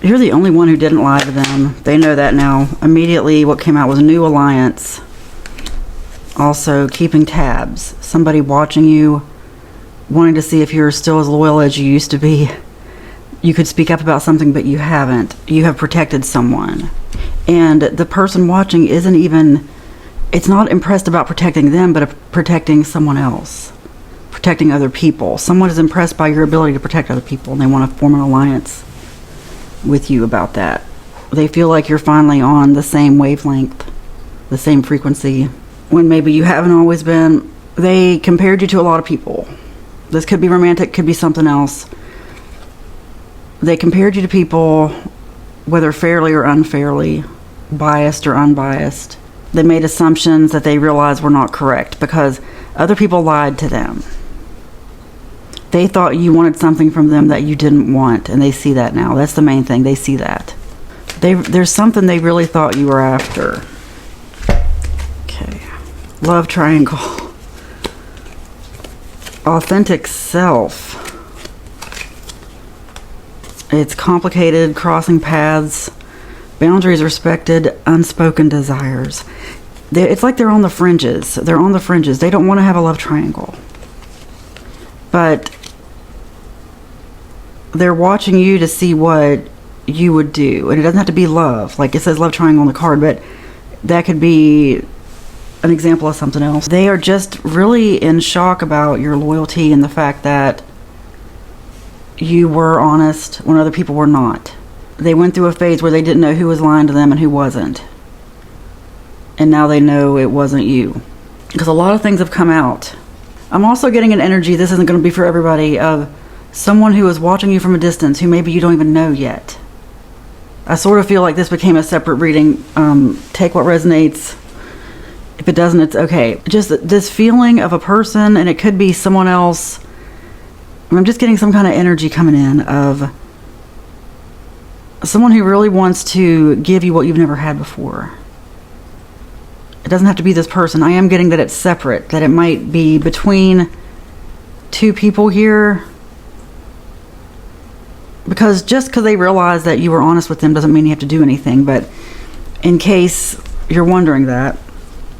You're the only one who didn't lie to them. They know that now. Immediately what came out was a new alliance. Also keeping tabs. Somebody watching you, wanting to see if you're still as loyal as you used to be. You could speak up about something, but you haven't. You have protected someone. And the person watching isn't even, it's not impressed about protecting them, but protecting someone else. Protecting other people. Someone is impressed by your ability to protect other people, and they want to form an alliance with you about that. They feel like you're finally on the same wavelength, the same frequency, when maybe you haven't always been. They compared you to a lot of people. This could be romantic, could be something else. They compared you to people, whether fairly or unfairly, biased or unbiased. They made assumptions that they realized were not correct because other people lied to them. They thought you wanted something from them that you didn't want, and they see that now. That's the main thing. They see that. There's something they really thought you were after. Okay. Love triangle. Authentic self. It's complicated, crossing paths, boundaries respected, unspoken desires. It's like they're on the fringes. They're on the fringes. They don't want to have a love triangle. But they're watching you to see what you would do. And it doesn't have to be love. Like it says love triangle on the card, but that could be an example of something else. They are just really in shock about your loyalty and the fact that you were honest when other people were not. They went through a phase where they didn't know who was lying to them and who wasn't. And now they know it wasn't you. Because a lot of things have come out. I'm also getting an energy, this isn't going to be for everybody, of someone who is watching you from a distance who maybe you don't even know yet. I sort of feel like this became a separate reading. Take what resonates. If it doesn't, it's okay. Just this feeling of a person, and it could be someone else. I'm just getting some kind of energy coming in of someone who really wants to give you what you've never had before. It doesn't have to be this person. I am getting that it's separate, that it might be between two people here. Because just because they realize that you were honest with them doesn't mean you have to do anything. But in case you're wondering that,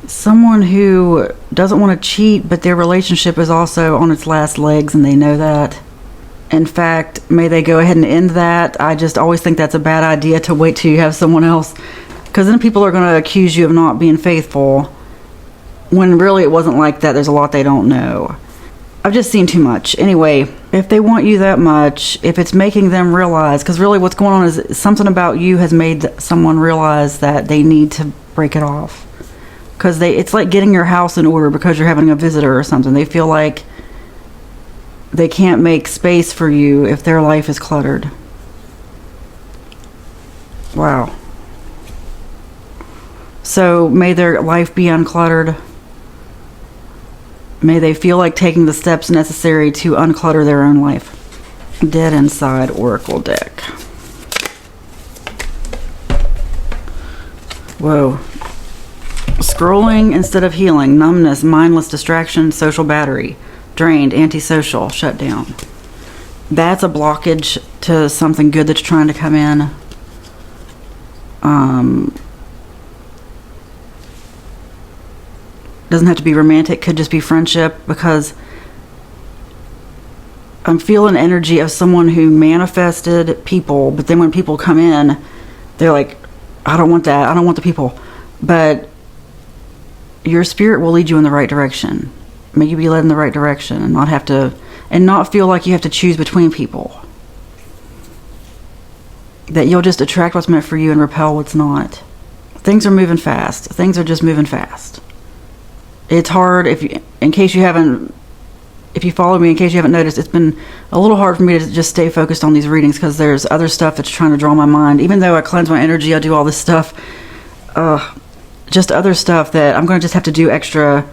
someone who doesn't want to cheat, but their relationship is also on its last legs and they know that. In fact, may they go ahead and end that. I just always think that's a bad idea to wait till you have someone else. Because then people are going to accuse you of not being faithful when really it wasn't like that. There's a lot they don't know. I've just seen too much. Anyway, if they want you that much, if it's making them realize, because really what's going on is something about you has made someone realize that they need to break it off. Because it's like getting your house in order because you're having a visitor or something. They feel like they can't make space for you if their life is cluttered. Wow. So may their life be uncluttered. May they feel like taking the steps necessary to unclutter their own life. Dead Inside Oracle deck. Whoa. Scrolling instead of healing. Numbness, mindless distraction, social battery. Drained, antisocial, shut down. That's a blockage to something good that's trying to come in. Doesn't have to be romantic, could just be friendship, because I'm feeling energy of someone who manifested people, but then when people come in, they're like, I don't want that, I don't want the people. But your spirit will lead you in the right direction. May you be led in the right direction and not feel like you have to choose between people. That you'll just attract what's meant for you and repel what's not. Things are moving fast. Things are just moving fast. It's hard if you follow me, in case you haven't noticed, it's been a little hard for me to just stay focused on these readings because there's other stuff that's trying to draw my mind. Even though I cleanse my energy, I do all this stuff, just other stuff that I'm going to just have to do extra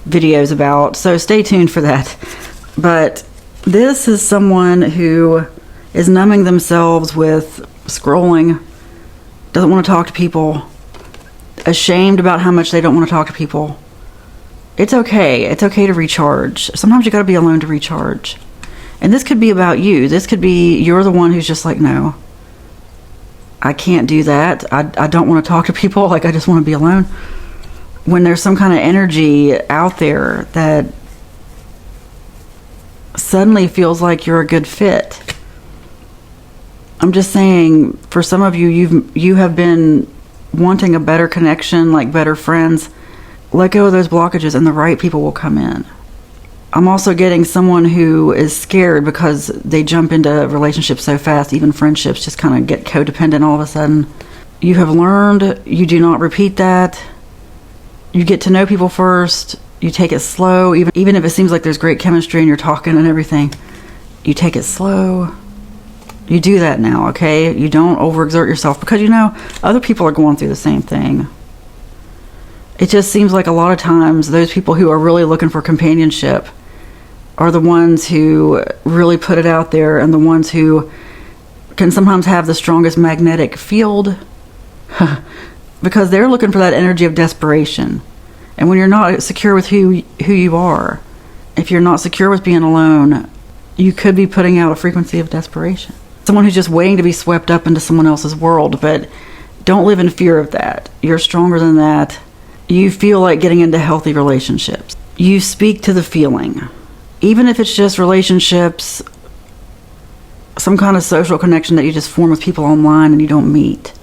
videos about. So stay tuned for that. But this is someone who is numbing themselves with scrolling, doesn't want to talk to people, ashamed about how much they don't want to talk to people. It's okay. It's okay to recharge. Sometimes you got to be alone to recharge. And this could be about you. This could be you're the one who's just like, no. I can't do that. I don't want to talk to people. Like, I just want to be alone. When there's some kind of energy out there that suddenly feels like you're a good fit. I'm just saying, for some of you, you have been wanting a better connection, like better friends. Let go of those blockages and the right people will come in. I'm also getting someone who is scared because they jump into relationships so fast, even friendships just kind of get codependent all of a sudden. You have learned you do not repeat that. You get to know people first. You take it slow, even if it seems like there's great chemistry and you're talking and everything. You take it slow. You do that now, okay? You don't overexert yourself because you know other people are going through the same thing. It just seems like a lot of times those people who are really looking for companionship are the ones who really put it out there, and the ones who can sometimes have the strongest magnetic field because they're looking for that energy of desperation. And when you're not secure with who you are, if you're not secure with being alone, you could be putting out a frequency of desperation. Someone who's just waiting to be swept up into someone else's world. But don't live in fear of that. You're stronger than that. You feel like getting into healthy relationships. You speak to the feeling. Even if it's just relationships, some kind of social connection that you just form with people online and you don't meet.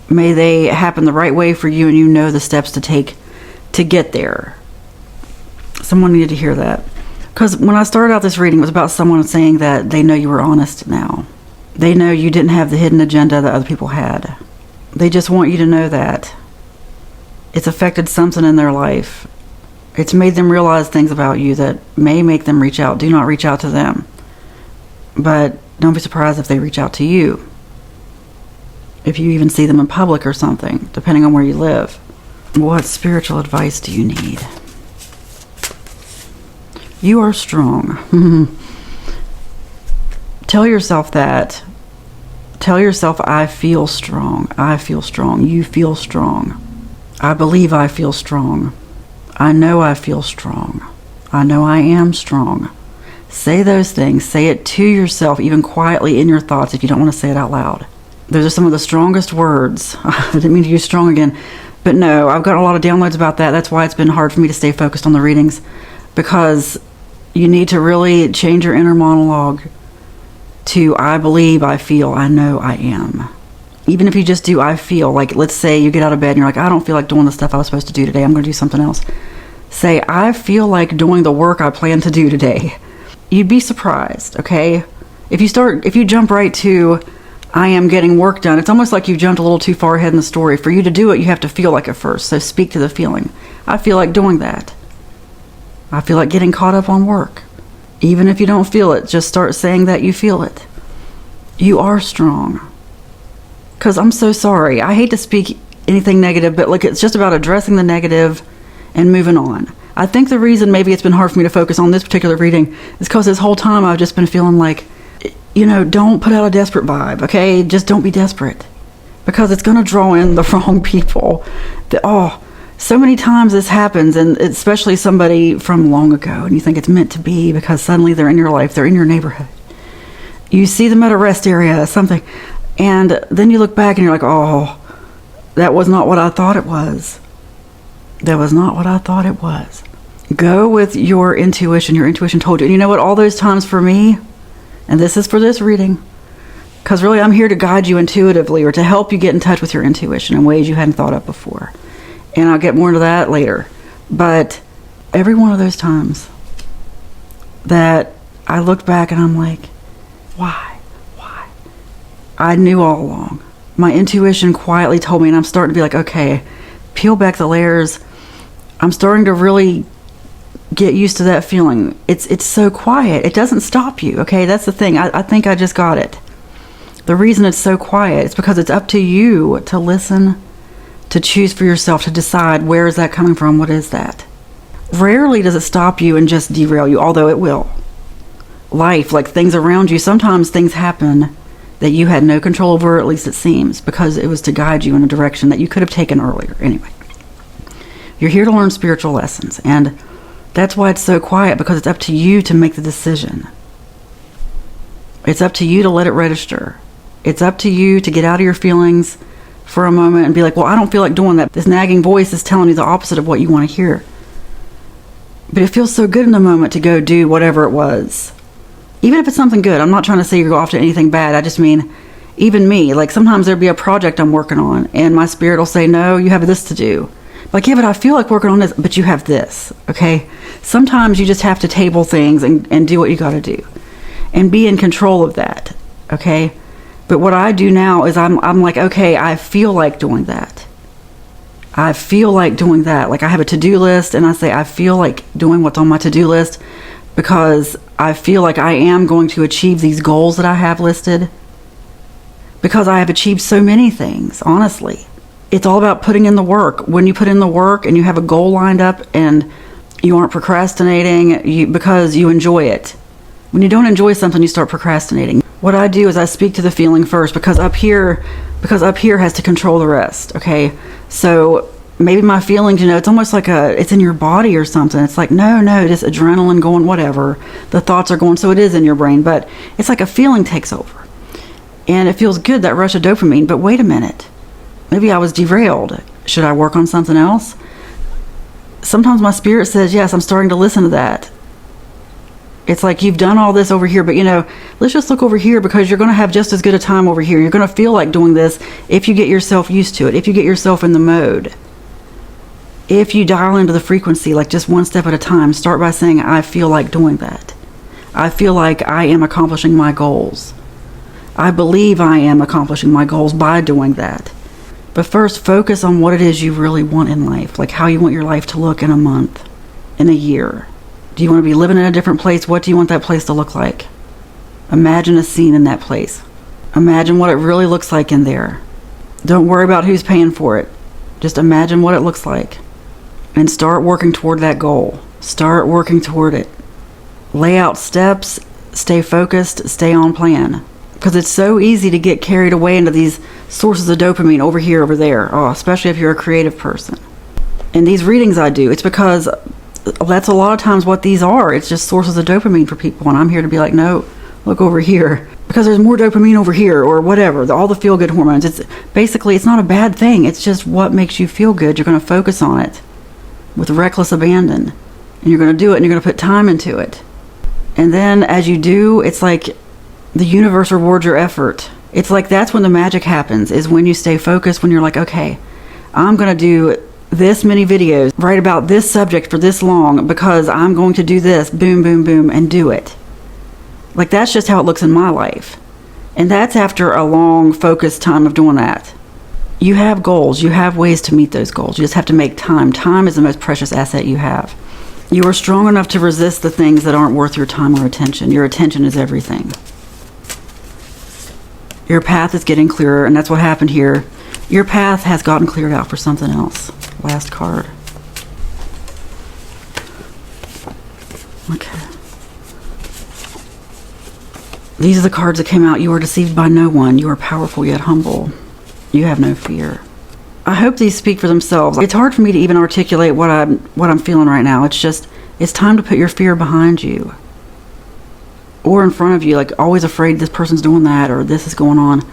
May they happen the right way for you, and you know the steps to take to get there. Someone needed to hear that. Because when I started out this reading, it was about someone saying that they know you were honest now. They know you didn't have the hidden agenda that other people had. They just want you to know that. It's affected something in their life. It's made them realize things about you that may make them reach out. Do not reach out to them. But don't be surprised if they reach out to you. If you even see them in public or something, depending on where you live. What spiritual advice do you need? You are strong. Tell yourself that. Tell yourself, I feel strong. I feel strong. You feel strong. I believe I feel strong. I know I feel strong. I know I am strong. Say those things. Say it to yourself, even quietly in your thoughts if you don't want to say it out loud. Those are some of the strongest words. I didn't mean to use strong again. But no, I've got a lot of downloads about that. That's why it's been hard for me to stay focused on the readings. Because you need to really change your inner monologue to I believe, I feel, I know, I am. Even if you just do I feel, like let's say you get out of bed and you're like, I don't feel like doing the stuff I was supposed to do today. I'm going to do something else. Say, I feel like doing the work I plan to do today. You'd be surprised, okay? If you jump right to I am getting work done, it's almost like you've jumped a little too far ahead in the story. For you to do it, you have to feel like it first. So speak to the feeling. I feel like doing that. I feel like getting caught up on work. Even if you don't feel it, just start saying that you feel it. You are strong. Because I'm so sorry. I hate to speak anything negative, but like it's just about addressing the negative and moving on. I think the reason maybe it's been hard for me to focus on this particular reading is because this whole time I've just been feeling like, you know, don't put out a desperate vibe, okay? Just don't be desperate. Because it's going to draw in the wrong people. So many times this happens, and especially somebody from long ago, and you think it's meant to be because suddenly they're in your life, they're in your neighborhood. You see them at a rest area, something, and then you look back and you're like, oh, that was not what I thought it was. That was not what I thought it was. Go with your intuition. Your intuition told you. And you know what? All those times for me, and this is for this reading, because really I'm here to guide you intuitively or to help you get in touch with your intuition in ways you hadn't thought of before. And I'll get more into that later. But every one of those times that I looked back and I'm like, why? I knew all along. My intuition quietly told me, and I'm starting to be like, okay, peel back the layers. I'm starting to really get used to that feeling. It's so quiet. It doesn't stop you, okay? That's the thing. I think I just got it. The reason it's so quiet is because it's up to you to listen, to choose for yourself, to decide where is that coming from, what is that. Rarely does it stop you and just derail you, although it will. Life, like things around you, sometimes things happen that you had no control over, or at least it seems, because it was to guide you in a direction that you could have taken earlier. Anyway, you're here to learn spiritual lessons, and that's why it's so quiet, because it's up to you to make the decision. It's up to you to let it register. It's up to you to get out of your feelings for a moment and be like, well, I don't feel like doing that. This nagging voice is telling you the opposite of what you want to hear. But it feels so good in the moment to go do whatever it was. Even if it's something good. I'm not trying to say you go off to anything bad. I just mean, even me, like sometimes there'd be a project I'm working on and my spirit will say, no, you have this to do. Like, yeah, but I feel like working on this, but you have this, okay? Sometimes you just have to table things and do what you got to do. And be in control of that, okay? But what I do now is I'm like, okay, I feel like doing that. I feel like doing that. Like I have a to-do list and I say, I feel like doing what's on my to-do list because I feel like I am going to achieve these goals that I have listed. Because I have achieved so many things, honestly. It's all about putting in the work. When you put in the work and you have a goal lined up and you aren't procrastinating because you enjoy it. When you don't enjoy something, you start procrastinating. What I do is I speak to the feeling first because up here has to control the rest, okay? So maybe my feelings, it's almost like it's in your body or something. It's like, no, just adrenaline going, whatever. The thoughts are going, so it is in your brain, but it's like a feeling takes over. And it feels good, that rush of dopamine, but wait a minute. Maybe I was derailed. Should I work on something else? Sometimes my spirit says, yes, I'm starting to listen to that. It's like you've done all this over here, but let's just look over here because you're going to have just as good a time over here. You're going to feel like doing this if you get yourself used to it, if you get yourself in the mode. If you dial into the frequency, like just one step at a time, start by saying, I feel like doing that. I feel like I am accomplishing my goals. I believe I am accomplishing my goals by doing that. But first, focus on what it is you really want in life, like how you want your life to look in a month, in a year. Do you want to be living in a different place? What do you want that place to look like? Imagine a scene in that place. Imagine what it really looks like in there. Don't worry about who's paying for it. Just imagine what it looks like. And start working toward that goal. Start working toward it. Lay out steps, stay focused, stay on plan. Because it's so easy to get carried away into these sources of dopamine over here, over there. Oh, especially if you're a creative person. And these readings I do, it's because that's a lot of times what these are. It's just sources of dopamine for people. And I'm here to be like, no, look over here. Because there's more dopamine over here or whatever. All the feel-good hormones. It's not a bad thing. It's just what makes you feel good. You're going to focus on it with reckless abandon. And you're going to do it and you're going to put time into it. And then as you do, it's like the universe rewards your effort. It's like that's when the magic happens, is when you stay focused, when you're like, okay, I'm going to do this many videos, write about this subject for this long because I'm going to do this, boom, boom, boom, and do it. Like that's just how it looks in my life. And that's after a long focused time of doing that. You have goals. You have ways to meet those goals. You just have to make time. Time is the most precious asset you have. You are strong enough to resist the things that aren't worth your time or attention. Your attention is everything. Your path is getting clearer, and that's what happened here. Your path has gotten cleared out for something else. Last card. Okay. These are the cards that came out. You are deceived by no one. You are powerful yet humble. You have no fear. I hope these speak for themselves. It's hard for me to even articulate what I'm feeling right now. It's time to put your fear behind you. Or in front of you, like always afraid this person's doing that or this is going on.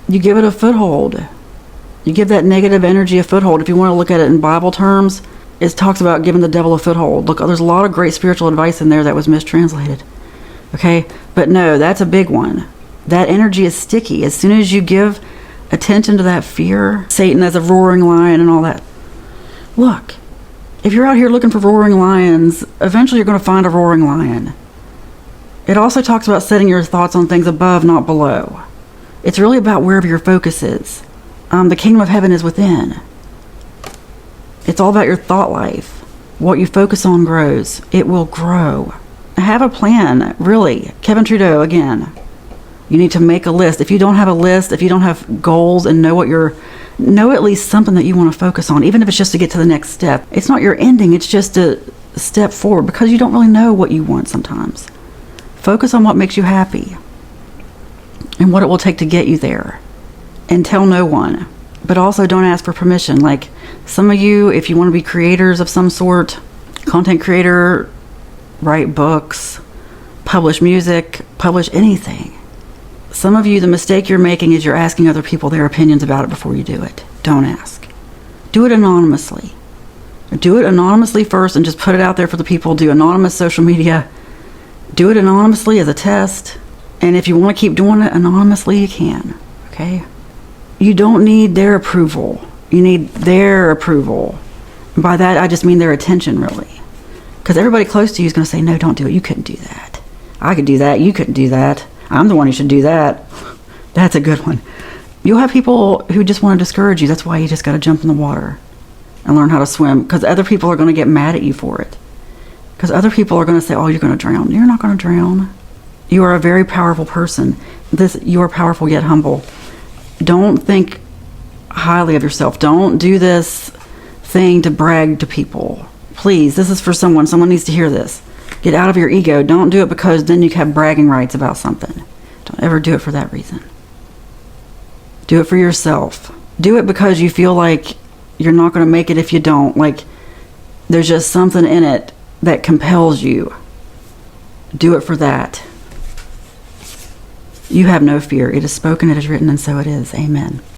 You give it a foothold. You give that negative energy a foothold. If you want to look at it in Bible terms, it talks about giving the devil a foothold. Look, there's a lot of great spiritual advice in there that was mistranslated. Okay? But no, that's a big one. That energy is sticky. As soon as you give attention to that fear, Satan as a roaring lion and all that. Look, if you're out here looking for roaring lions, eventually you're going to find a roaring lion. It also talks about setting your thoughts on things above, not below. It's really about wherever your focus is. The kingdom of heaven is within. It's all about your thought life. What you focus on grows. It will grow. Have a plan, really. Kevin Trudeau, again. You need to make a list. If you don't have a list, if you don't have goals and know at least something that you want to focus on, even if it's just to get to the next step. It's not your ending, it's just a step forward because you don't really know what you want sometimes. Focus on what makes you happy and what it will take to get you there. And tell no one. But also don't ask for permission. Like some of you, if you want to be creators of some sort, content creator, write books, publish music, publish anything. Some of you, the mistake you're making is you're asking other people their opinions about it before you do it. Don't ask. Do it anonymously. Do it anonymously first and just put it out there for the people. Do anonymous social media. Do it anonymously as a test. And if you want to keep doing it anonymously, you can. Okay? You don't need their approval. You need their approval. And by that, I just mean their attention, really. Because everybody close to you is going to say, no, don't do it. You couldn't do that. I could do that. You couldn't do that. I'm the one who should do that. That's a good one. You'll have people who just want to discourage you. That's why you just got to jump in the water and learn how to swim. Because other people are going to get mad at you for it. Because other people are going to say, oh, you're going to drown. You're not going to drown. You are a very powerful person. You are powerful yet humble. Don't think highly of yourself. Don't do this thing to brag to people. Please, this is for someone. Someone needs to hear this. Get out of your ego. Don't do it because then you have bragging rights about something. Don't ever do it for that reason. Do it for yourself. Do it because you feel like you're not going to make it if you don't. Like, there's just something in it that compels you. Do it for that. You have no fear. It is spoken, it is written, and so it is. Amen.